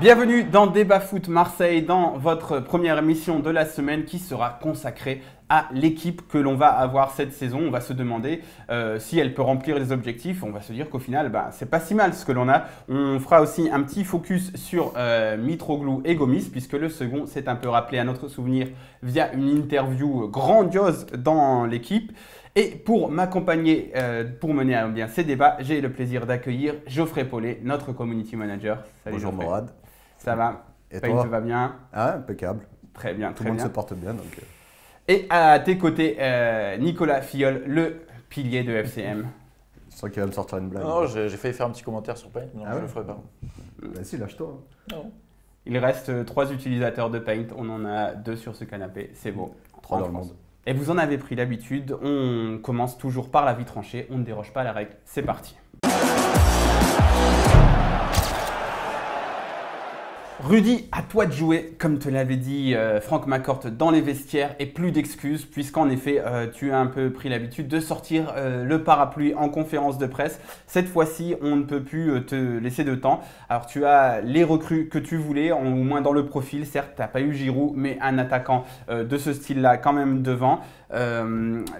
Bienvenue dans Débat Foot Marseille, dans votre première émission de la semaine qui sera consacrée à l'équipe que l'on va avoir cette saison. On va se demander si elle peut remplir les objectifs. On va se dire qu'au final, c'est pas si mal ce que l'on a. On fera aussi un petit focus sur Mitroglou et Gomis, puisque le second s'est un peu rappelé à notre souvenir via une interview grandiose dans l'équipe. Et pour m'accompagner, pour mener à bien ces débats, j'ai le plaisir d'accueillir Geoffrey Paulet, notre community manager. Salut. Bonjour Morad. Ça va? Et toi? Paint va bien? Ah, impeccable. Très bien, Tout le monde se porte bien. Donc... Et à tes côtés, Nicolas Filleul, le pilier de FCM. Je sens qu'il va me sortir une blague. Non, j'ai failli faire un petit commentaire sur Paint, mais non, je ne le ferai pas. Bah si, lâche-toi. Non. Il reste 3 utilisateurs de Paint, on en a 2 sur ce canapé, c'est beau. 3 dans le monde. Et vous en avez pris l'habitude, on commence toujours par la vie tranchée, on ne déroge pas à la règle, c'est parti. Rudy, à toi de jouer, comme te l'avait dit Franck McCourt dans les vestiaires, et plus d'excuses, puisqu'en effet, tu as un peu pris l'habitude de sortir le parapluie en conférence de presse. Cette fois-ci, on ne peut plus te laisser de temps. Alors, tu as les recrues que tu voulais, au moins dans le profil. Certes, tu n'as pas eu Giroud, mais un attaquant de ce style-là quand même devant.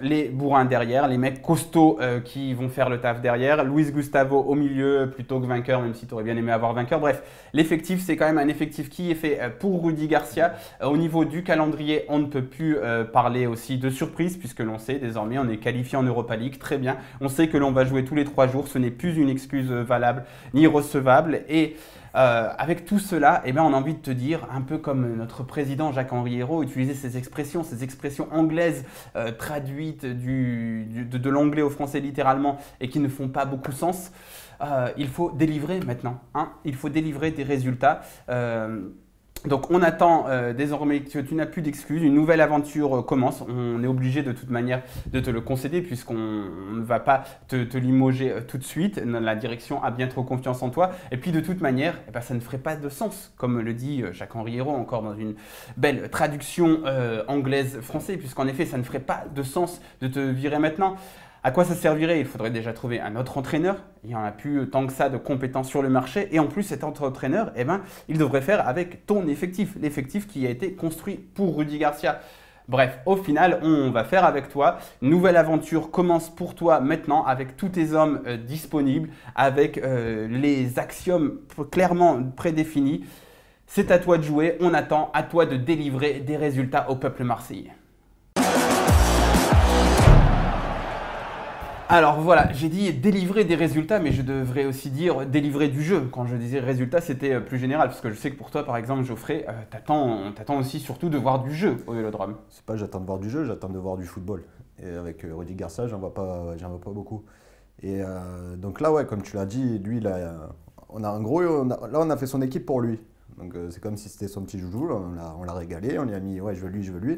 Les bourrins derrière, les mecs costauds qui vont faire le taf derrière. Luis Gustavo au milieu plutôt que vainqueur, même si tu aurais bien aimé avoir vainqueur. Bref, l'effectif, c'est quand même un effectif qui est fait pour Rudy Garcia. Au niveau du calendrier, on ne peut plus parler aussi de surprise puisque l'on sait désormais on est qualifié en Europa League, très bien. On sait que l'on va jouer tous les 3 jours, ce n'est plus une excuse valable ni recevable. Et avec tout cela, on a envie de te dire, un peu comme notre président Jacques-Henri Hérault utilisait ces expressions anglaises traduites de l'anglais au français littéralement et qui ne font pas beaucoup sens. Il faut délivrer maintenant, il faut délivrer des résultats. Donc on attend désormais que tu n'as plus d'excuses, une nouvelle aventure commence, on est obligé de toute manière de te le concéder puisqu'on ne va pas te limoger tout de suite, la direction a bien trop confiance en toi et puis de toute manière ça ne ferait pas de sens comme le dit Jacques-Henri Hérault encore dans une belle traduction anglaise-français puisqu'en effet ça ne ferait pas de sens de te virer maintenant. À quoi ça servirait? Il faudrait déjà trouver un autre entraîneur. Il n'y en a plus tant que ça de compétences sur le marché. Et en plus, cet autre entraîneur, il devrait faire avec ton effectif, l'effectif qui a été construit pour Rudy Garcia. Bref, au final, on va faire avec toi. Une nouvelle aventure commence pour toi maintenant avec tous tes hommes disponibles, avec les axiomes clairement prédéfinis. C'est à toi de jouer. On attend à toi de délivrer des résultats au peuple marseillais. Alors voilà, j'ai dit délivrer des résultats, mais je devrais aussi dire délivrer du jeu. Quand je disais résultats, c'était plus général, parce que je sais que pour toi, par exemple, Geoffrey, t'attends aussi surtout de voir du jeu au Vélodrome. C'est pas j'attends de voir du jeu, j'attends de voir du football. Et avec Rudy Garcia, j'en vois pas beaucoup. Et donc là, ouais, comme tu l'as dit, lui, là, on a fait son équipe pour lui. Donc c'est comme si c'était son petit joujou, là, on l'a régalé, on lui a mis, ouais, je veux lui.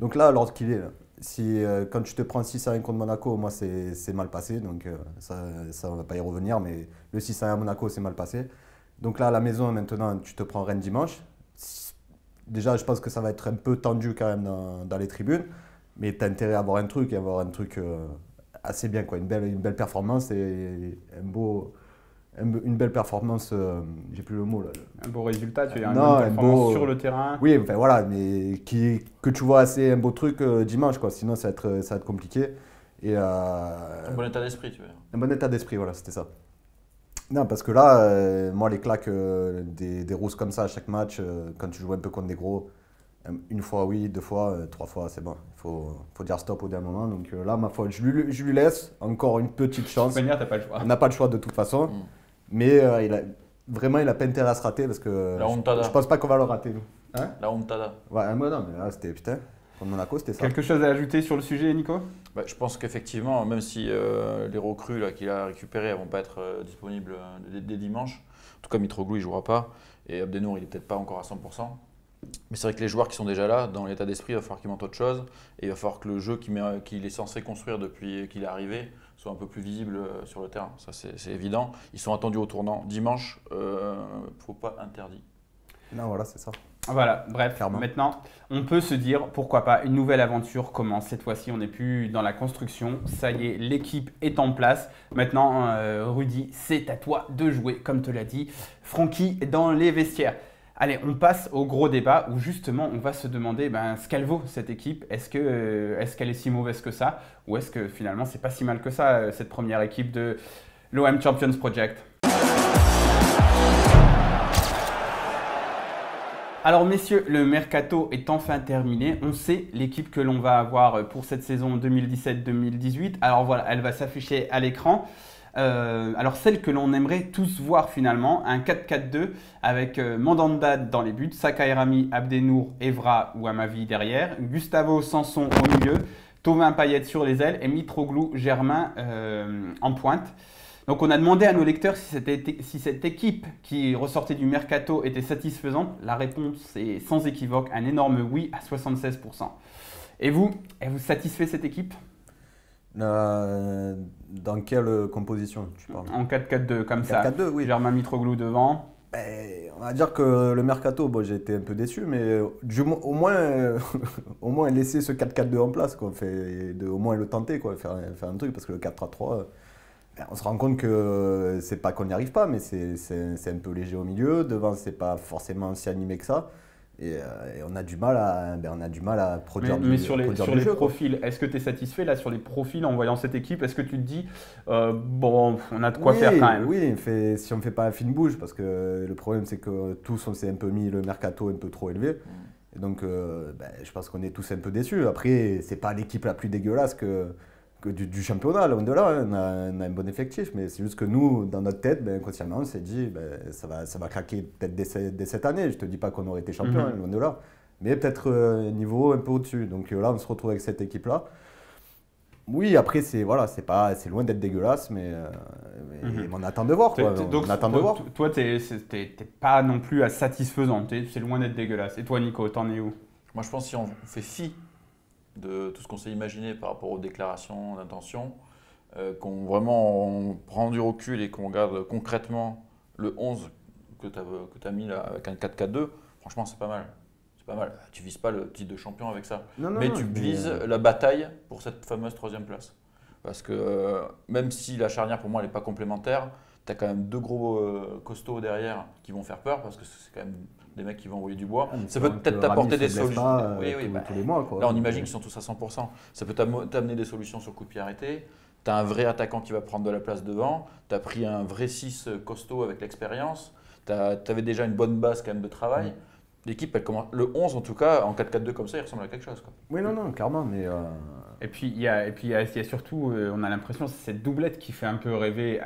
Donc là, alors qu'il est là. Si quand tu te prends 6-1 contre Monaco, moi c'est mal passé, donc ça on va pas y revenir, mais le 6-1 à Monaco c'est mal passé. Donc là à la maison maintenant tu te prends Rennes dimanche. Déjà je pense que ça va être un peu tendu quand même dans les tribunes, mais tu as intérêt à avoir un truc assez bien, quoi. Une belle performance et une belle performance, j'ai plus le mot là. Un beau résultat, tu as une bonne performance sur le terrain. Oui, enfin voilà, mais que tu vois assez un beau truc dimanche, quoi. Sinon ça va être compliqué. Et, un bon état d'esprit, tu veux dire. Un bon état d'esprit, voilà, c'était ça. Non, parce que là, moi les claques des rousses comme ça à chaque match, quand tu joues un peu contre des gros, une fois oui, 2 fois, 3 fois, c'est bon. Il faut dire stop au dernier moment. Donc là, ma foi, je lui laisse encore une petite chance. De toute manière, t'as pas le choix. On n'a pas le choix de toute façon. Mais il a pas intérêt à se rater parce que je pense pas qu'on va le rater, nous. Hein? La Hontada. Ouais, moi non, mais là c'était putain. Contre Monaco, c'était ça. Quelque chose à ajouter sur le sujet, Nico? Je pense qu'effectivement, même si les recrues qu'il a récupérées ne vont pas être disponibles dès dimanche, en tout cas Mitroglou il ne jouera pas et Abdenour il n'est peut-être pas encore à 100%. Mais c'est vrai que les joueurs qui sont déjà là, dans l'état d'esprit, il va falloir qu'ils montent autre chose et il va falloir que le jeu qu'il est censé construire depuis qu'il est arrivé soit un peu plus visible sur le terrain. Ça, c'est évident. Ils sont attendus au tournant dimanche, faut pas interdit. Non, voilà, c'est ça. Voilà, bref, Clairement. maintenant, on peut se dire, pourquoi pas, une nouvelle aventure commence. Cette fois-ci, on n'est plus dans la construction. Ça y est, l'équipe est en place. Maintenant, Rudy, c'est à toi de jouer, comme te l'a dit Francky, dans les vestiaires. Allez, on passe au gros débat où justement, on va se demander ce qu'elle vaut, cette équipe. Est-ce qu'elle est si mauvaise que ça? Ou est-ce que finalement, c'est pas si mal que ça, cette première équipe de l'OM Champions Project? Alors messieurs, le mercato est enfin terminé. On sait l'équipe que l'on va avoir pour cette saison 2017-2018. Alors voilà, elle va s'afficher à l'écran. Alors celle que l'on aimerait tous voir finalement, un 4-4-2 avec Mandanda dans les buts, Sakai Rami, Abdenour, Evra ou Amavi derrière, Gustavo Sanson au milieu, Thauvin Payet sur les ailes et Mitroglou Germain en pointe. Donc on a demandé à nos lecteurs si cette équipe qui ressortait du mercato était satisfaisante. La réponse est sans équivoque un énorme oui à 76%. Et vous, êtes-vous satisfait cette équipe? Dans quelle composition tu parles? En 4-4-2 comme ça. 4-4-2, oui. Germain Mitroglou devant. On va dire que le mercato, bon, j'ai été un peu déçu, mais au moins laisser ce 4-4-2 en place, quoi, au moins le tenter, quoi, faire un truc, parce que le 4-3-3, on se rend compte que c'est pas qu'on n'y arrive pas, mais c'est un peu léger au milieu. Devant, c'est pas forcément si animé que ça. Et on a du mal à produire mais sur les jeu, profils, est-ce que tu es satisfait là sur les profils en voyant cette équipe? Est-ce que tu te dis, bon, on a de quoi faire quand même? Oui, si on ne fait pas la fine bouge, parce que le problème c'est que tous on s'est un peu mis le mercato un peu trop élevé. Et donc je pense qu'on est tous un peu déçus. Après, c'est pas l'équipe la plus dégueulasse que du championnat, loin de là, hein. On a un bon effectif, mais c'est juste que nous, dans notre tête, inconsciemment, on s'est dit ça va claquer peut-être dès cette année. Je ne te dis pas qu'on aurait été champion, hein, loin de là, mais peut-être un niveau un peu au-dessus. Donc là, on se retrouve avec cette équipe-là. Oui, après, c'est loin d'être dégueulasse, mais on attend de voir. Quoi. Donc, on attend de voir. Toi, t'es pas non plus à satisfaisant, c'est loin d'être dégueulasse. Et toi, Nico, t'en es où? Moi, je pense que si on fait fi de tout ce qu'on s'est imaginé par rapport aux déclarations d'intention, on prend du recul et qu'on regarde concrètement le 11 que tu as mis là avec un 4-4-2, franchement c'est pas mal. C'est pas mal. Tu vises pas le titre de champion avec ça. Mais tu vises la bataille pour cette fameuse 3e place. Parce que même si la charnière pour moi elle n'est pas complémentaire, tu as quand même 2 gros costauds derrière qui vont faire peur parce que c'est quand même des mecs qui vont envoyer du bois. Ça peut peut-être t'apporter des solutions. Tous les mois, quoi. Là, on imagine qu'ils sont tous à 100%. Ça peut t'amener des solutions sur le coup de pied arrêté. Tu as un vrai attaquant qui va prendre de la place devant. Tu as pris un vrai 6 costaud avec l'expérience. Tu avais déjà une bonne base quand même de travail. L'équipe, elle commence. Le 11, en tout cas, en 4-4-2 comme ça, il ressemble à quelque chose, quoi. Oui, non, clairement. Mais Et puis il y a surtout, on a l'impression, c'est cette doublette qui fait un peu rêver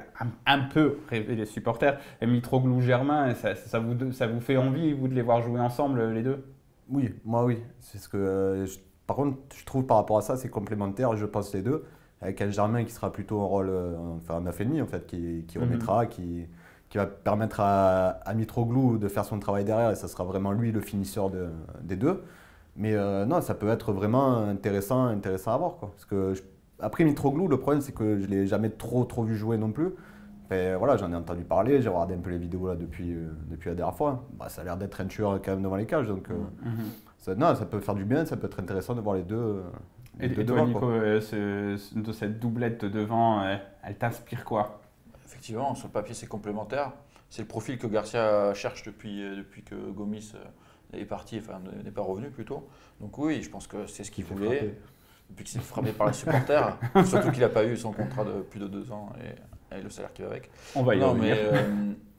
les supporters. Et Mitroglou Germain, ça vous fait envie, vous, de les voir jouer ensemble, les deux? Oui, moi oui. C'est ce que. Par contre, je trouve par rapport à ça, c'est complémentaire, je pense, les deux. Avec un Germain qui sera plutôt en rôle, enfin 9,5 en fait, qui remettra, qui va permettre à Mitroglou de faire son travail derrière et ça sera vraiment lui le finisseur des deux. Mais non, ça peut être vraiment intéressant à voir, quoi. Parce que après Mitroglou, le problème c'est que je ne l'ai jamais trop vu jouer non plus. Et voilà, j'en ai entendu parler, j'ai regardé un peu les vidéos là depuis la dernière fois. Ça a l'air d'être un tueur quand même devant les cages. Donc ça peut faire du bien, ça peut être intéressant de voir les deux. Et toi, Nico, de cette doublette devant, elle t'inspire quoi? Effectivement, sur le papier, c'est complémentaire. C'est le profil que Garcia cherche depuis que Gomis est parti, enfin n'est pas revenu plutôt. Donc oui, je pense que c'est ce qu'il voulait. Depuis qu'il s'est frappé par les supporters, surtout qu'il n'a pas eu son contrat de plus de 2 ans et le salaire qui va avec. On va y revenir. Mais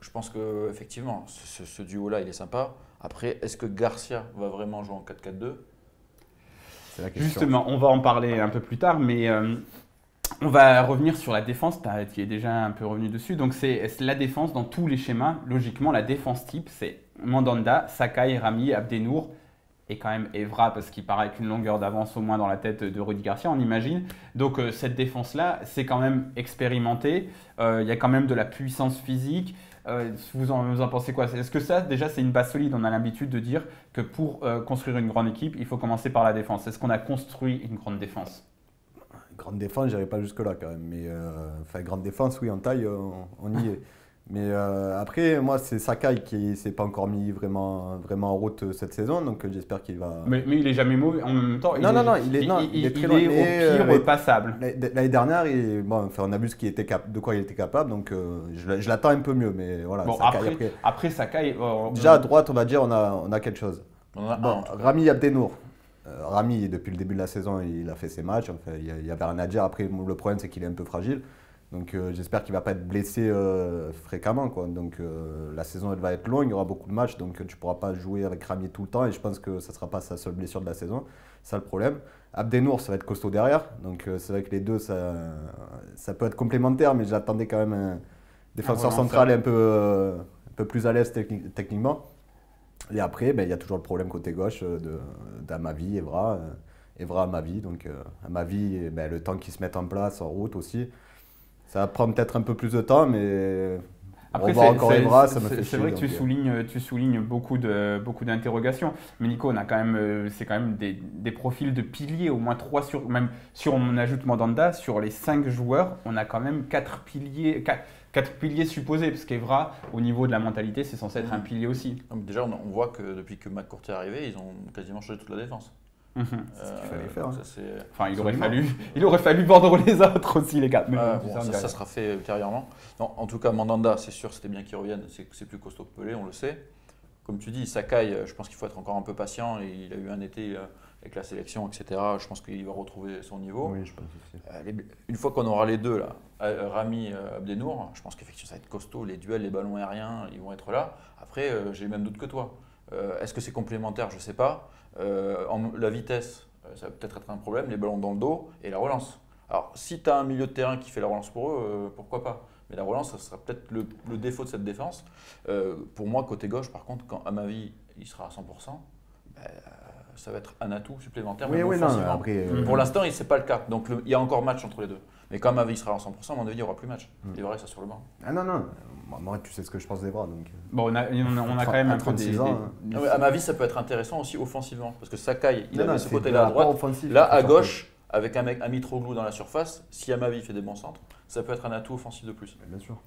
je pense qu'effectivement, ce duo-là, il est sympa. Après, est-ce que Garcia va vraiment jouer en 4-4-2? C'est la question. Justement, on va en parler un peu plus tard, mais on va revenir sur la défense. Tu y es déjà un peu revenu dessus. Donc, c'est la défense dans tous les schémas. Logiquement, la défense type, c'est Mandanda, Sakai, Rami, Abdenour et quand même Evra, parce qu'il paraît qu'une longueur d'avance au moins dans la tête de Rudy Garcia, on imagine. Donc, cette défense-là, c'est quand même expérimenté. Il y a quand même de la puissance physique. Vous en pensez quoi? Est-ce que ça, déjà, c'est une base solide? On a l'habitude de dire que pour construire une grande équipe, il faut commencer par la défense. Est-ce qu'on a construit une grande défense? Grande défense, j'irai pas jusque-là quand même. Mais grande défense, oui, en taille, on y est. Mais après, moi, c'est Sakai qui s'est pas encore mis vraiment en route cette saison, donc j'espère qu'il va. Mais il est jamais mauvais. En même temps, Non, il est très loin. au pire passable. L'année dernière, bon, enfin, on a vu de quoi il était capable, donc je l'attends un peu mieux. Mais voilà, Bon, Sakai, après Sakai. déjà à droite, on va dire, on a quelque chose. On en a Bon, un, en tout cas. Rami Abdenour. Rami, depuis le début de la saison, il a fait ses matchs. Enfin, il y avait rien à dire. Après, le problème, c'est qu'il est un peu fragile. Donc j'espère qu'il ne va pas être blessé fréquemment, quoi. Donc la saison elle va être longue, il y aura beaucoup de matchs, donc tu ne pourras pas jouer avec Rami tout le temps et je pense que ça ne sera pas sa seule blessure de la saison. C'est ça le problème. Abdenour, ça va être costaud derrière, donc c'est vrai que les deux, ça peut être complémentaire, mais j'attendais quand même un défenseur central un peu plus à l'aise techniquement. Et après, ben, il y a toujours le problème côté gauche d'Amavi, Evra. Evra, Amavi, donc Amavi, ben, le temps qu'il se mette en place, en route aussi. Ça va prendre peut-être un peu plus de temps, mais après, on va encore Evra, ça me fait chier. C'est vrai que tu soulignes beaucoup d'interrogations. Mais Nico, c'est quand même des profils de piliers, au moins 3 même si on ajoute Mandanda, sur les 5 joueurs, on a quand même 4 piliers. 4 piliers supposés, parce qu'Evra, au niveau de la mentalité, c'est censé être un pilier aussi. Déjà, on voit que depuis que McCourt est arrivé, ils ont quasiment changé toute la défense. C'est ce qu'il fallait faire. Enfin, il aurait fallu vendre les autres aussi, les gars. Mais ça sera fait ultérieurement. Non, en tout cas, Mandanda, c'est sûr, c'était bien qu'il revienne. C'est plus costaud que Pelé, on le sait. Comme tu dis, Sakai, je pense qu'il faut être encore un peu patient. Il a eu un été avec la sélection, etc. Je pense qu'il va retrouver son niveau. Oui, je pense aussi. Une fois qu'on aura les deux, là, Rami, Abdenour, je pense qu'effectivement, ça va être costaud. Les duels, les ballons aériens, ils vont être là. Après, j'ai le même doute que toi. Est-ce que c'est complémentaire? Je ne sais pas. La vitesse, ça va peut-être être un problème, les ballons dans le dos et la relance. Alors, si tu as un milieu de terrain qui fait la relance pour eux, pourquoi pas? Mais la relance, ça sera peut-être le défaut de cette défense. Pour moi, côté gauche, par contre, quand Amavi il sera à 100%, ça va être un atout supplémentaire. Oui, non, après, pour l'instant, ce n'est pas le cas. Donc, il y a encore match entre les deux. Mais quand Amavi sera à 100%, à mon avis, il n'y aura plus match. Il y aura ça sur le banc. Ah non. Moi, tu sais ce que je pense des bras. Donc... Bon, on a quand même un peu 36 ans. À ma vie, ça peut être intéressant aussi offensivement. Parce que Sakai, il a ce côté-là à droite. Là, à gauche, avec un Mitroglou dans la surface, si Amavi fait des bons centres, ça peut être un atout offensif de plus. Bien sûr.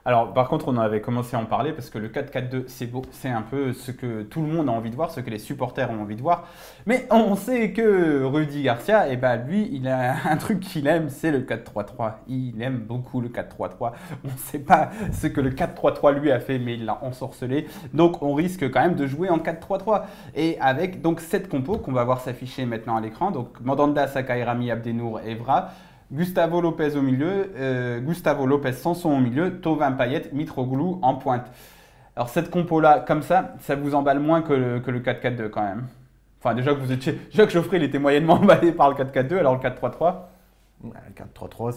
Alors, par contre, on avait commencé à en parler parce que le 4-4-2, c'est beau, c'est un peu ce que tout le monde a envie de voir, ce que les supporters ont envie de voir. Mais on sait que Rudy Garcia, lui, il a un truc qu'il aime, c'est le 4-3-3. Il aime beaucoup le 4-3-3. On ne sait pas ce que le 4-3-3 lui a fait, mais il l'a ensorcelé. Donc, on risque quand même de jouer en 4-3-3. Et avec donc cette compo qu'on va voir s'afficher maintenant à l'écran, donc Mandanda, Sakai, Rami, Abdenour, Evra. Gustavo Lopez au milieu, Gustavo Lopez Sanson au milieu, Thauvin Payet, Mitroglou en pointe. Alors cette compo-là, comme ça vous emballe moins que le 4-4-2 quand même. Enfin déjà que Geoffrey il était moyennement emballé par le 4-4-2, alors le 4-3-3. Le 4-3-3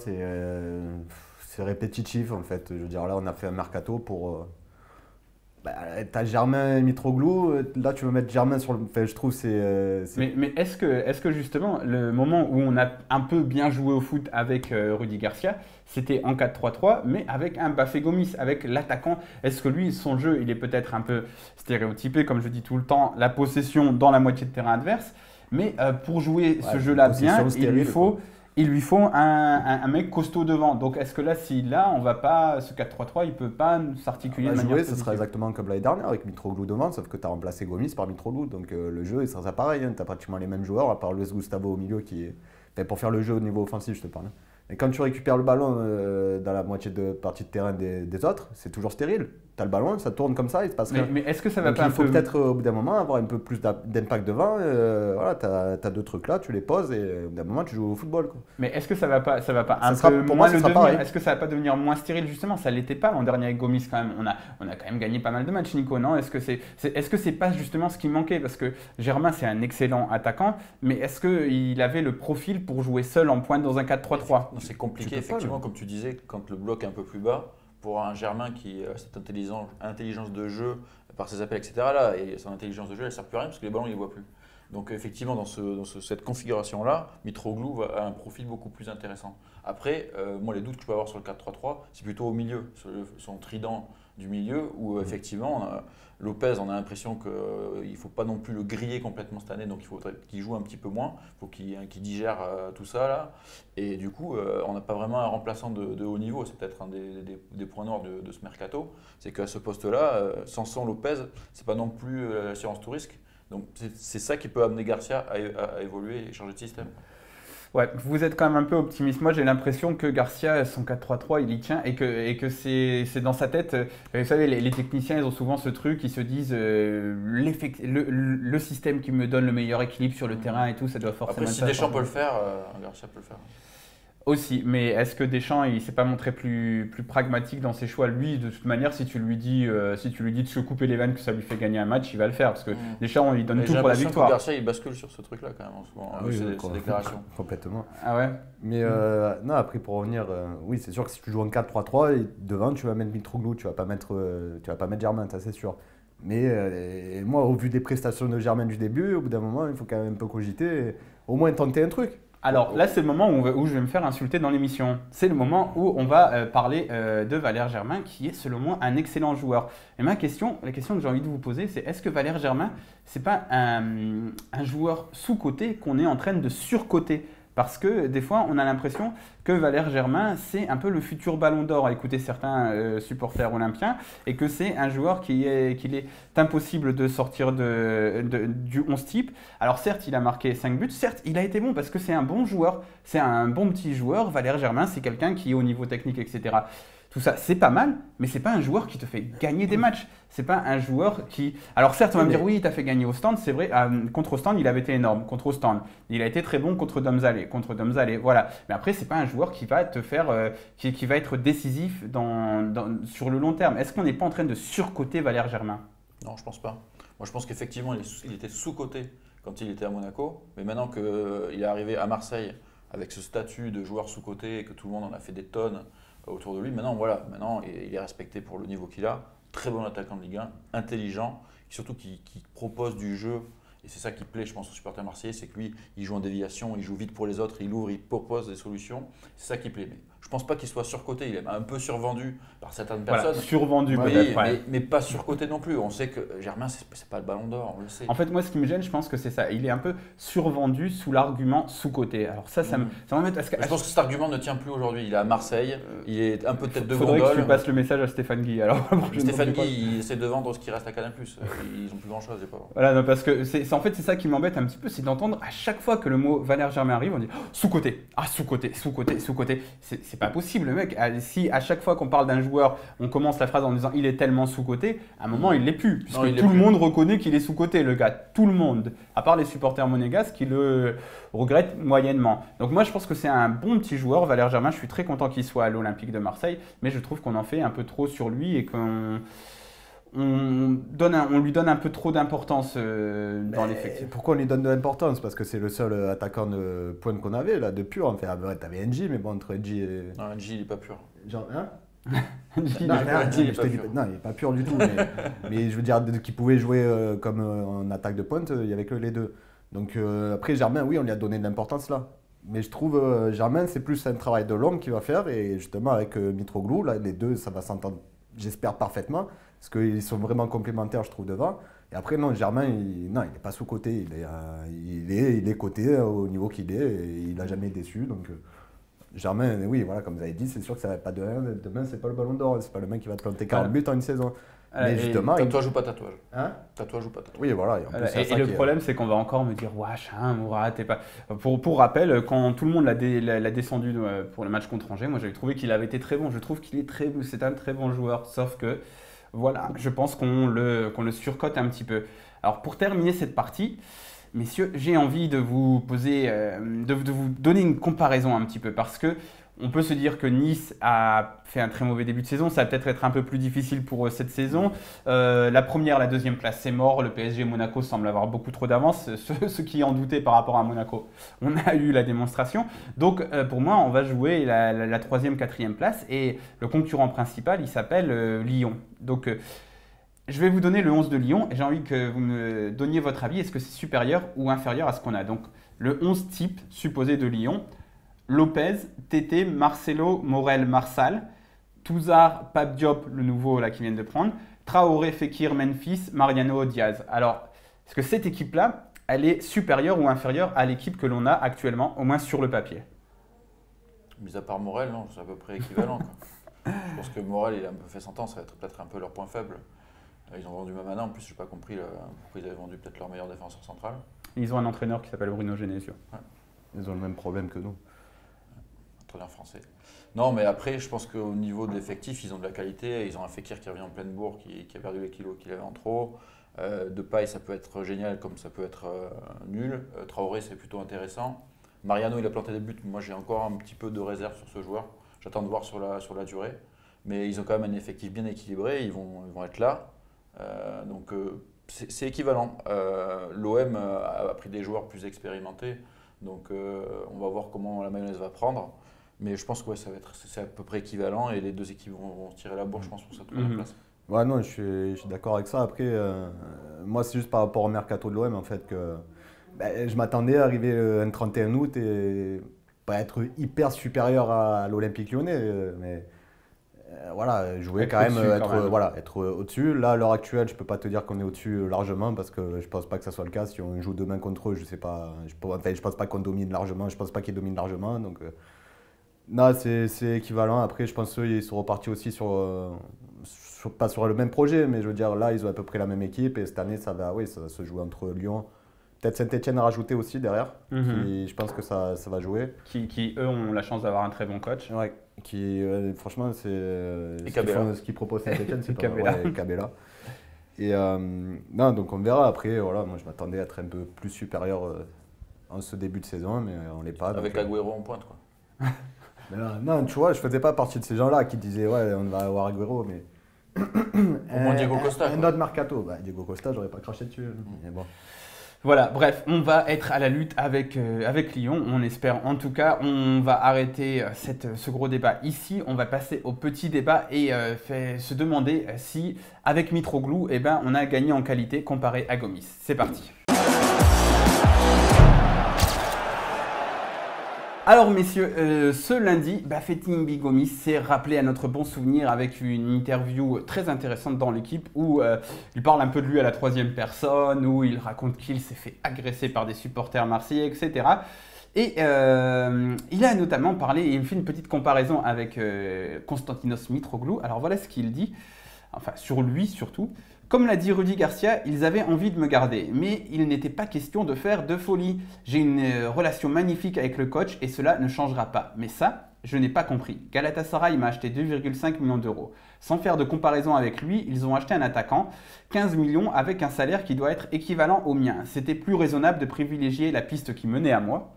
c'est répétitif en fait. Je veux dire là on a fait un mercato pour... t'as Germain et Mitroglou, là tu veux mettre Germain sur le... Enfin, je trouve c'est... Mais est-ce que justement, le moment où on a un peu bien joué au foot avec Rudy Garcia, c'était en 4-3-3, mais avec un Bafé Gomis, avec l'attaquant, est-ce que lui, son jeu, il est peut-être un peu stéréotypé, comme je dis tout le temps, la possession dans la moitié de terrain adverse, mais pour jouer ce jeu-là bien, il lui faut un mec costaud devant. Donc est-ce que là, on va pas, ce 4-3-3, il peut pas s'articuler de manière positive. Ce sera exactement comme l'année dernière avec Mitroglou devant, sauf que tu as remplacé Gomis par Mitroglou. Donc le jeu, il sera pareil. Hein. Tu as pratiquement les mêmes joueurs, à part Luis Gustavo au milieu qui est... Enfin, pour faire le jeu au niveau offensif, je te parle. Et quand tu récupères le ballon dans la moitié de partie de terrain des autres, c'est toujours stérile. Tu as le ballon, ça tourne comme ça, il se passe rien. Mais est-ce que ça va donc, pas il faut peut-être au bout d'un moment avoir un peu plus d'impact devant. Voilà, tu as deux trucs là, tu les poses et au bout d'un moment tu joues au football. Quoi. Mais est-ce que ça va pas un sera, peu pour moins moi, le devenir? Est-ce que ça va pas devenir moins stérile justement? Ça l'était pas l'an dernier avec Gomis quand même. On a quand même gagné pas mal de matchs, Nico, non? Est-ce que c'est pas justement ce qui manquait? Parce que Germain c'est un excellent attaquant, mais est-ce qu'il avait le profil pour jouer seul en pointe dans un 4-3-3? C'est compliqué effectivement, comme tu disais, quand le bloc est un peu plus bas. Pour un Germain qui a cette intelligence de jeu par ses appels, etc. Là, et son intelligence de jeu, elle ne sert plus à rien parce que les ballons, il ne les voit plus. Donc effectivement, dans cette configuration-là, Mitroglou a un profil beaucoup plus intéressant. Après, moi, les doutes que je peux avoir sur le 4-3-3, c'est plutôt au milieu, son trident du milieu où effectivement Lopez, on a l'impression qu'il ne faut pas non plus le griller complètement cette année, donc il faudrait qu'il joue un petit peu moins, il faut qu'il digère tout ça là. Et du coup, on n'a pas vraiment un remplaçant de haut niveau, c'est peut-être un des points noirs de ce mercato, c'est qu'à ce poste-là, sans Lopez, c'est pas non plus l'assurance tout risque. Donc c'est ça qui peut amener Garcia à évoluer et changer de système. Ouais, vous êtes quand même un peu optimiste. Moi, j'ai l'impression que Garcia, son 4-3-3, il y tient et que c'est dans sa tête. Vous savez, les techniciens, ils ont souvent ce truc, ils se disent le système qui me donne le meilleur équilibre sur le terrain et tout, ça doit forcément. Après, si Deschamps peut le faire, Garcia peut le faire. Aussi, mais est-ce que Deschamps, il s'est pas montré plus pragmatique dans ses choix? Lui, de toute manière, si tu lui dis de se couper les veines, que ça lui fait gagner un match, il va le faire. Parce que Deschamps, il donne tout pour la victoire. Que Garcia, il bascule sur ce truc-là quand même en ce moment, ses déclarations. Complètement. Ah ouais. Mais non, après pour revenir, oui, c'est sûr que si tu joues en 4-3-3, et devant, tu vas mettre Mitroglou, tu vas pas mettre Germain, ça c'est sûr. Mais moi, au vu des prestations de Germain du début, au bout d'un moment, il faut quand même un peu cogiter, et au moins tenter un truc. Alors là, c'est le moment où je vais me faire insulter dans l'émission. C'est le moment où on va parler de Valère Germain, qui est selon moi un excellent joueur. Et la question que j'ai envie de vous poser, c'est est-ce que Valère Germain, c'est pas un joueur sous-coté qu'on est en train de surcoter? Parce que des fois, on a l'impression que Valère Germain, c'est un peu le futur ballon d'or à écouter certains supporters olympiens et que c'est un joueur qu'il est impossible de sortir du 11 type. Alors certes, il a marqué 5 buts, certes, il a été bon parce que c'est un bon joueur, c'est un bon petit joueur. Valère Germain, c'est quelqu'un qui est au niveau technique, etc. Tout ça, c'est pas mal, mais c'est pas un joueur qui te fait gagner des matchs. C'est pas un joueur qui… Alors certes, on va me dire, oui, il t'a fait gagner au stand, c'est vrai. Contre Ostende, il avait été énorme. Contre Ostende, il a été très bon contre Domzalé. Voilà. Mais après, c'est pas un joueur qui va te faire… qui va être décisif sur le long terme. Est-ce qu'on n'est pas en train de surcoter Valère Germain? Non, je pense pas. Moi, je pense qu'effectivement, il était sous-coté quand il était à Monaco. Mais maintenant qu'il est arrivé à Marseille avec ce statut de joueur sous-coté et que tout le monde en a fait des tonnes autour de lui, maintenant il est respecté pour le niveau qu'il a. Très bon attaquant de Ligue 1, intelligent, surtout qui propose du jeu. Et c'est ça qui plaît, je pense, aux supporters marseillais, c'est que lui, il joue en déviation, il joue vite pour les autres, il ouvre, il propose des solutions. C'est ça qui plaît. Mais je ne pense pas qu'il soit surcoté, il est un peu survendu par certaines personnes. Survendu peut-être. Mais pas surcoté non plus. On sait que Germain, ce n'est pas le ballon d'or, on le sait. En fait, moi, ce qui me gêne, je pense que c'est ça. Il est un peu survendu sous l'argument sous-coté. Alors ça m'embête parce que… Je pense que cet argument ne tient plus aujourd'hui. Il est à Marseille, il est un peu tête de gondole. Faudrait que tu passes le message à Stéphane Guy. Alors, Stéphane Guy, il essaie de vendre ce qui reste à Canal+. Ils n'ont plus grand-chose, les pauvres. Voilà, non, parce que c'est ça qui m'embête un petit peu, c'est d'entendre à chaque fois que le mot Valère Germain arrive, on dit sous-coté. Ah, sous-coté. C'est pas possible, le mec. Si à chaque fois qu'on parle d'un joueur, on commence la phrase en disant il est tellement sous-coté, à un moment il l'est plus. Puisque tout le monde reconnaît qu'il est sous-coté, le gars. Tout le monde. À part les supporters monégasques qui le regrettent moyennement. Donc moi je pense que c'est un bon petit joueur, Valère Germain. Je suis très content qu'il soit à l'Olympique de Marseille, mais je trouve qu'on en fait un peu trop sur lui et qu'on lui donne un peu trop d'importance dans l'effectif. Pourquoi on lui donne de l'importance? Parce que c'est le seul attaquant de pointe qu'on avait, là, de pur. En fait, t'avais NJ, mais bon, entre NJ et… Non, NJ, il n'est pas pur. Genre, hein? il n'est pas pur du tout. Mais je veux dire, qui pouvait jouer comme en attaque de pointe, il n'y avait que les deux. Donc après, Germain, oui, on lui a donné de l'importance là. Mais je trouve Germain, c'est plus un travail de l'homme qu'il va faire. Et justement, avec Mitroglou, là, les deux, ça va s'entendre, j'espère, parfaitement. Parce qu'ils sont vraiment complémentaires, je trouve, devant. Et après, non, Germain, il n'est pas sous-coté. Il est coté au niveau qu'il est. Et il n'a jamais déçu. Donc, Germain, oui, voilà, comme vous avez dit, c'est sûr que ça va pas demain, c'est pas le ballon d'or. C'est pas le mec qui va te planter 40 buts en une saison. Mais justement, tatouage ou pas tatouage. Hein? Tatouage ou pas tatouage. Oui, voilà. Et le problème, c'est qu'on va encore me dire wesh, Mourad, t'es pas… Pour rappel, quand tout le monde l'a descendu pour le match contre Angers, moi j'avais trouvé qu'il avait été très bon. Je trouve qu'il est c'est un très bon joueur. Sauf que, voilà, je pense qu'on le surcote un petit peu. Alors pour terminer cette partie, messieurs, j'ai envie de vous poser, de vous donner une comparaison un petit peu parce que on peut se dire que Nice a fait un très mauvais début de saison. Ça va peut-être être un peu plus difficile pour eux cette saison. La première, la deuxième place, c'est mort. Le PSG et Monaco semblent avoir beaucoup trop d'avance. Ceux qui en doutaient par rapport à Monaco, on a eu la démonstration. Donc, pour moi, on va jouer la troisième, quatrième place. Et le concurrent principal, il s'appelle Lyon. Donc, je vais vous donner le 11 de Lyon. Et j'ai envie que vous me donniez votre avis. Est-ce que c'est supérieur ou inférieur à ce qu'on a? Donc, le 11 type supposé de Lyon. Lopez, Tété, Marcelo, Morel, Marsal, Touzard, Pape Diop, le nouveau là qui viennent de prendre, Traoré, Fekir, Memphis, Mariano, Diaz. Alors, est-ce que cette équipe-là, elle est supérieure ou inférieure à l'équipe que l'on a actuellement, au moins sur le papier? Mis à part Morel, non, c'est à peu près équivalent. Quoi. Je pense que Morel, il a un peu fait s'entendre, ça va être peut-être un peu leur point faible. Ils ont vendu Mamana, en plus, je n'ai pas compris pourquoi ils avaient vendu peut-être leur meilleur défenseur central. Ils ont un entraîneur qui s'appelle Bruno Genesio. Ouais. Ils ont le même problème que nous. Entraîneur français. Non, mais après, je pense qu'au niveau de l'effectif, ils ont de la qualité. Ils ont un Fekir qui revient en pleine bourre, qui a perdu les kilos qu'il avait en trop. Depay, ça peut être génial comme ça peut être nul. Traoré, c'est plutôt intéressant. Mariano, il a planté des buts. Moi, j'ai encore un petit peu de réserve sur ce joueur. J'attends de voir sur la durée. Mais ils ont quand même un effectif bien équilibré. Ils vont être là. Donc, c'est équivalent. L'OM a pris des joueurs plus expérimentés. Donc, on va voir comment la mayonnaise va prendre. Mais je pense que ouais, c'est à peu près équivalent. Et les deux équipes vont se tirer la bourre, je pense, pour cette première place. Ouais, non, je suis d'accord avec ça. Après, moi, c'est juste par rapport au mercato de l'OM, en fait, que je m'attendais à arriver le 31 août et pas être hyper supérieur à l'Olympique Lyonnais. Mais voilà, jouer Être quand même, au-dessus, quand même. Voilà, être au-dessus. Là, à l'heure actuelle, je ne peux pas te dire qu'on est au-dessus largement parce que je ne pense pas que ça soit le cas. Si on joue demain contre eux, je sais pas. Je pense pas qu'on domine largement. Je ne pense pas qu'ils dominent largement. Donc, non, c'est équivalent. Après, je pense qu'ils sont repartis aussi pas sur le même projet, mais je veux dire, là, ils ont à peu près la même équipe et cette année, ça va se jouer entre Lyon. Peut-être Saint-Etienne a rajouté aussi derrière. Je pense que ça va jouer. Qui, eux, ont la chance d'avoir un très bon coach. Ouais, franchement, c'est ce qu'ils proposent Saint-Etienne, c'est pas Cabella. Ouais, Cabella. Et non, donc on verra. Après, voilà, moi, je m'attendais à être un peu plus supérieur en ce début de saison, mais on l'est pas. Avec donc, Agüero en pointe, quoi. Mais là, non, tu vois, je faisais pas partie de ces gens-là qui disaient ouais, on va avoir Agüero, mais Au moins Diego Costa. un autre mercato. Diego Costa, j'aurais pas craché dessus. Mais bon. Voilà, bref, on va être à la lutte avec Lyon, on espère en tout cas. On va arrêter ce gros débat ici, on va passer au petit débat et se demander si, avec Mitroglou, on a gagné en qualité comparé à Gomis. C'est parti. Alors messieurs, ce lundi, Bafétim Gomis s'est rappelé à notre bon souvenir avec une interview très intéressante dans l'équipe où il parle un peu de lui à la troisième personne, où il raconte qu'il s'est fait agresser par des supporters marseillais, etc. Et il a notamment parlé, et il me fait une petite comparaison avec Konstantinos Mitroglou. Alors voilà ce qu'il dit, enfin sur lui surtout. Comme l'a dit Rudy Garcia, ils avaient envie de me garder, mais il n'était pas question de faire de folie. J'ai une relation magnifique avec le coach et cela ne changera pas. Mais ça, je n'ai pas compris. Galatasaray m'a acheté 2,5 millions d'euros. Sans faire de comparaison avec lui, ils ont acheté un attaquant, 15 millions avec un salaire qui doit être équivalent au mien. C'était plus raisonnable de privilégier la piste qui menait à moi.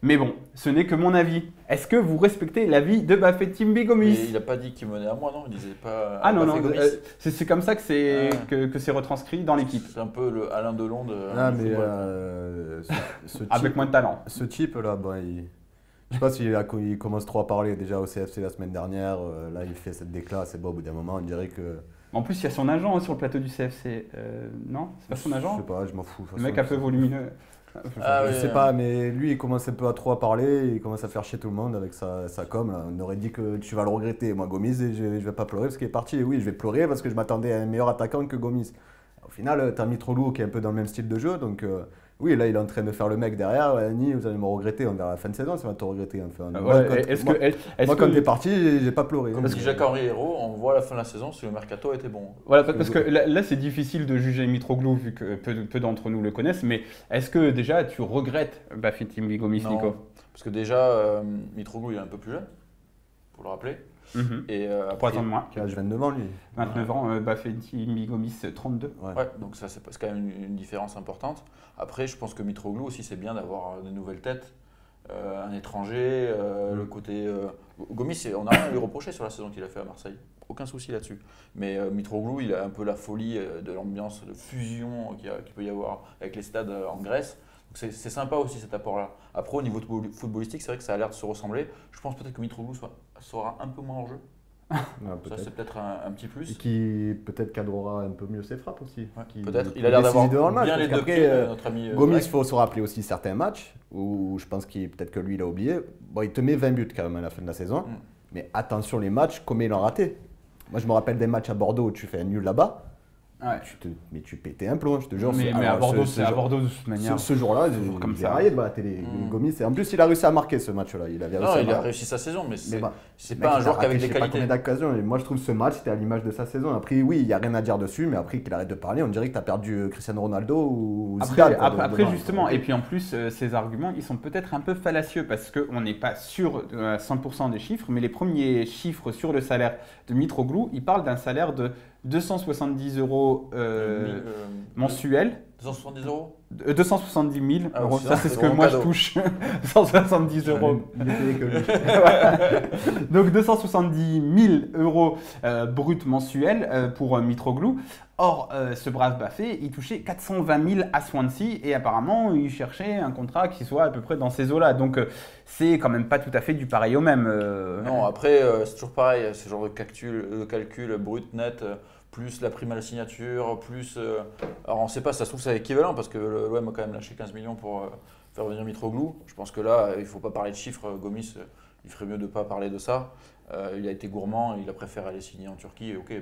Mais bon, ce n'est que mon avis. Est-ce que vous respectez l'avis de Bafétim Gomis? Mais il n'a pas dit qu'il menait à moi, non? Il disait pas. Ah non, non, Gomis. c'est comme ça que c'est retranscrit dans l'équipe. C'est un peu le Alain Delon de. Ah, mais avec moins de talent. Ce type-là, je sais pas s'il commence trop à parler déjà au CFC la semaine dernière. Là, il fait cette déclat, c'est bon, au bout d'un moment, on dirait que. En plus, il y a son agent sur le plateau du CFC. Non, c'est pas son agent? Je sais pas, je m'en fous. Le mec un peu volumineux. Je sais pas, mais lui, il commence un peu à trop à parler, il commence à faire chier tout le monde avec sa com. Là. On aurait dit que tu vas le regretter. Moi, Gomis, je vais pas pleurer parce qu'il est parti. Et oui, je vais pleurer parce que je m'attendais à un meilleur attaquant que Gomis. Au final, t'as Mitroglou qui est un peu dans le même style de jeu, donc oui, là, il est en train de faire le mec derrière. Ni, vous allez me regretter, on verra la fin de saison, ça va te regretter. Enfin, moi, quand t'es parti, j'ai pas pleuré. Comme dit Jacques-Henri Hérault, on voit à la fin de la saison si le mercato était bon. Voilà, parce que là c'est difficile de juger Mitroglou vu que peu d'entre nous le connaissent, mais est-ce que déjà tu regrettes Bafétim Gomis, Nico? Parce que déjà, Mitroglou, il est un peu plus jeune, pour le rappeler. Et 3 ans de moins. Il a 29 ans, lui. 29 ans, Bafétim Gomis, 32. Ouais, donc ça, c'est quand même une différence importante. Après, je pense que Mitroglou aussi, c'est bien d'avoir de nouvelles têtes. Un étranger, le côté. Gomis, on n'a rien à lui reprocher sur la saison qu'il a fait à Marseille. Aucun souci là-dessus. Mais Mitroglou, il a un peu la folie de l'ambiance de fusion qu'il peut y avoir avec les stades en Grèce. Donc c'est sympa aussi cet apport-là. Après, au niveau footballistique, c'est vrai que ça a l'air de se ressembler. Je pense peut-être que Mitroglou sera un peu moins en jeu. Ça, c'est peut-être un petit plus. Et qui peut-être cadrera un peu mieux ses frappes aussi. Ouais, peut-être. Il a l'air d'avoir bien les deux pieds, notre ami. Gomis, il faut se rappeler aussi certains matchs où je pense peut-être que lui, il a oublié. Bon, il te met 20 buts quand même à la fin de la saison. Mais attention les matchs, combien il en raté. Moi, je me rappelle des matchs à Bordeaux où tu fais un nul là-bas. Ouais. Mais tu pétais un plomb, je te jure. Mais à Bordeaux, c'est à Bordeaux de toute manière. Ce jour-là, comme il ça. est raillé devant la télé. Gomis, en plus, il a réussi à marquer ce match-là. Il a réussi sa saison, mais c'est pas un joueur qui avait des qualités. Combien d'occasions. Et moi, je trouve ce match, c'était à l'image de sa saison. Après, oui, il n'y a rien à dire dessus, mais après qu'il arrête de parler, on dirait que tu as perdu Cristiano Ronaldo ou Zidane. Après justement, et puis en plus, ces arguments, ils sont peut-être un peu fallacieux parce qu'on n'est pas sûr à 100% des chiffres, mais les premiers chiffres sur le salaire de Mitroglou, ils parlent d'un salaire de 270 € mensuels. 270 euros 270 000 euros. Ah, ça, c'est ce que moi je touche. 170 euros. Donc 270 000 euros bruts mensuels pour Mitroglou. Or, ce brave Bafé, il touchait 420 000 à Swansea et apparemment, il cherchait un contrat qui soit à peu près dans ces eaux-là. Donc, c'est quand même pas tout à fait du pareil au même. Non, après, c'est toujours pareil. Ce genre de calcul brut, net, plus la prime à la signature, plus… alors, on ne sait pas, ça se trouve, c'est équivalent parce que l'OM a quand même lâché 15 millions pour faire venir Mitroglou. Je pense que là, il ne faut pas parler de chiffres. Gomis, il ferait mieux de ne pas parler de ça. Il a été gourmand, il a préféré aller signer en Turquie. Ok,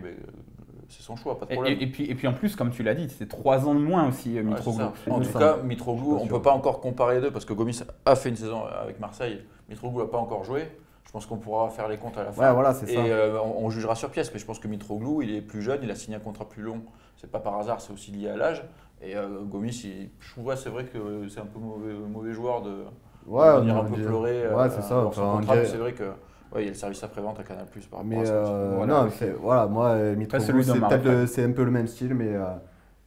c'est son choix, pas de problème. Et puis en plus, comme tu l'as dit, c'est 3 ans de moins aussi, Mitroglou. En tout cas, Mitroglou, on ne peut pas encore comparer les deux parce que Gomis a fait une saison avec Marseille. Mitroglou n'a pas encore joué. Je pense qu'on pourra faire les comptes à la fin. Ouais, voilà, c'est ça. Et on jugera sur pièce. Mais je pense que Mitroglou, il est plus jeune, il a signé un contrat plus long. C'est pas par hasard, c'est aussi lié à l'âge. Et Gomis, je trouve c'est vrai que c'est un peu mauvais joueur de venir un peu pleurer. Ouais, c'est ça. C'est vrai que… Oui, il y a le service après-vente à Canal+ par rapport à ça. Moi, Mitroglou, c'est un peu le même style, mais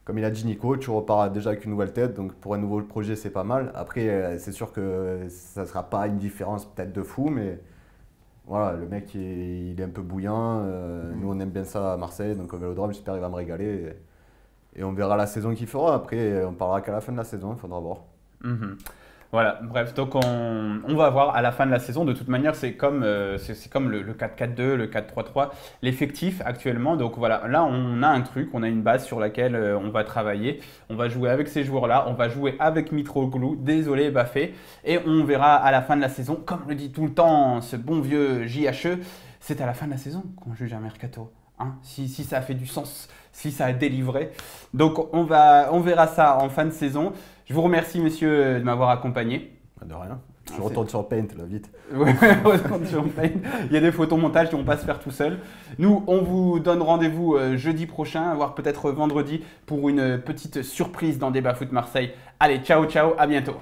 comme il a dit Nico, tu repars déjà avec une nouvelle tête, donc pour un nouveau projet, c'est pas mal. Après, c'est sûr que ça ne sera pas une différence peut-être de fou, mais voilà, le mec, il est un peu bouillant. Nous, on aime bien ça à Marseille, donc au Vélodrome, j'espère qu'il va me régaler. Et on verra la saison qu'il fera. Après, on parlera qu'à la fin de la saison, il faudra voir. Voilà, bref, donc on va voir à la fin de la saison. De toute manière, c'est comme le 4-4-2, le 4-3-3, l'effectif actuellement. Donc voilà, là on a un truc, on a une base sur laquelle on va travailler. On va jouer avec ces joueurs-là, on va jouer avec Mitroglou, désolé Bafé. Et on verra à la fin de la saison, comme le dit tout le temps ce bon vieux JHE, c'est à la fin de la saison qu'on juge un mercato. Si ça a fait du sens, si ça a délivré. Donc on verra ça en fin de saison. Je vous remercie, messieurs, de m'avoir accompagné. De rien. Je retourne sur Paint, là, vite. Ouais, retourne sur Paint. Il y a des photomontages qui vont pas se faire tout seul. Nous, on vous donne rendez-vous jeudi prochain, voire peut-être vendredi, pour une petite surprise dans Débat Foot Marseille. Allez, ciao, ciao, à bientôt.